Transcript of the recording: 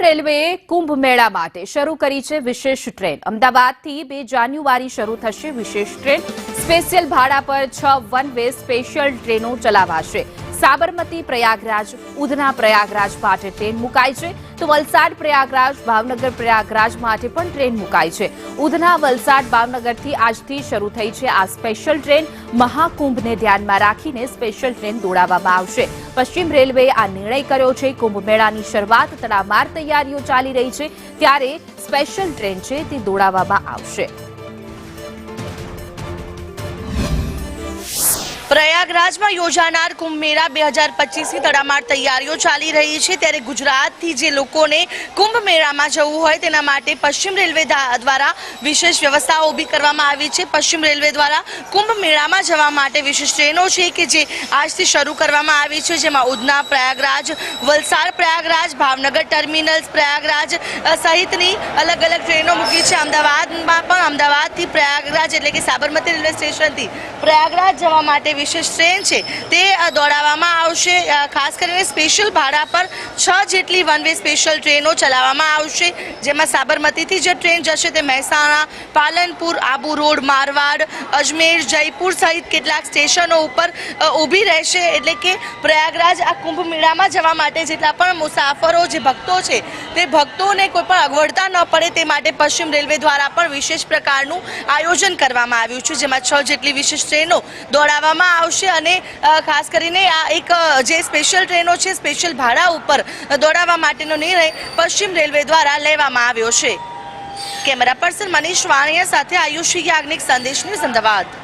રેલવેએ કુંભ મેળા માટે શરૂ કરી છે વિશેષ ટ્રેન। અમદાવાદથી 2 જાન્યુઆરી શરૂ થશે વિશેષ ટ્રેન। સ્પેશિયલ ભાડા પર 6 વન વે સ્પેશિયલ ટ્રેનો ચલાવાશે। સાબરમતી પ્રયાગરાજ, ઉધના પ્રયાગરાજ માટે ટ્રેન મુકાઈ છે, તો વલસાડ પ્રયાગરાજ, ભાવનગર પ્રયાગરાજ માટે પણ ટ્રેન મુકાઈ છે। ઉધના, વલસાડ, ભાવનગરથી આજથી શરૂ થઈ છે આ સ્પેશિયલ ટ્રેન। મહાકુંભને ધ્યાનમાં રાખીને સ્પેશિયલ ટ્રેન દોડાવવામાં આવશે। પશ્ચિમ રેલવેએ આ નિર્ણય કર્યો છે। કુંભ મેળાની શરૂઆત તડામાર તૈયારીઓ ચાલી રહી છે, ત્યારે સ્પેશિયલ ટ્રેન છે તે દોડાવવામાં આવશે। પ્રયાગરાજમાં યોજાનાર કુંભ મેળા 2025ની તડામાર તૈયારીઓ ચાલી રહી છે, ત્યારે ગુજરાતથી જે લોકોને કુંભ મેળામાં જવું હોય તેના માટે પશ્ચિમ રેલવે દ્વારા વિશેષ વ્યવસ્થાઓ ઊભી કરવામાં આવી છે। પશ્ચિમ રેલવે દ્વારા કુંભ મેળામાં જવા માટે વિશેષ ટ્રેનો છે કે જે આજથી શરૂ કરવામાં આવી છે, જેમાં ઉધના પ્રયાગરાજ, વલસાડ પ્રયાગરાજ, ભાવનગર ટર્મિનલ્સ પ્રયાગરાજ સહિતની અલગ અલગ ટ્રેનો મૂકી છે। અમદાવાદમાં પણ અમદાવાદથી પ્રયાગરાજ એટલે કે સાબરમતી રેલવે સ્ટેશનથી પ્રયાગરાજ જવા માટે વિશેષ ટ્રેન છે તે દોડાવવામાં આવશે। ખાસ કરીને સ્પેશિયલ ભાડા પર 6 જેટલી વન વે સ્પેશિયલ ટ્રેનો ચલાવવામાં આવશે, જેમાં સાબરમતીથી જે ટ્રેન જશે તે મહેસાણા, પાલનપુર, આબુ રોડ, મારવાડ, અજમેર, જયપુર સહિત કેટલાક સ્ટેશનો ઉપર ઊભી રહેશે। એટલે કે પ્રયાગરાજ આ કુંભ મેળામાં જવા માટે જેટલા પણ મુસાફરો જે ભક્તો છે તે ભક્તોને કોઈ પણ અગવડતા ન પડે તે માટે પશ્ચિમ રેલવે દ્વારા પણ વિશેષ પ્રકારનું આયોજન કરવામાં આવ્યું છે, જેમાં 6 જેટલી વિશેષ ટ્રેનો દોડાવવામાં આવશે। અને ખાસ કરીને આ એક જે સ્પેશિયલ ટ્રેનો છે સ્પેશિયલ ભાડા ઉપર દોડાવવા માટેનો નિર્ણય પશ્ચિમ રેલવે દ્વારા લેવામાં આવ્યો છે। કેમેરા પર્સન મનીષ વાણિયા સાથે આયુષી યાજ્ઞિક, સંદેશ ન્યૂઝ, અમદાવાદ।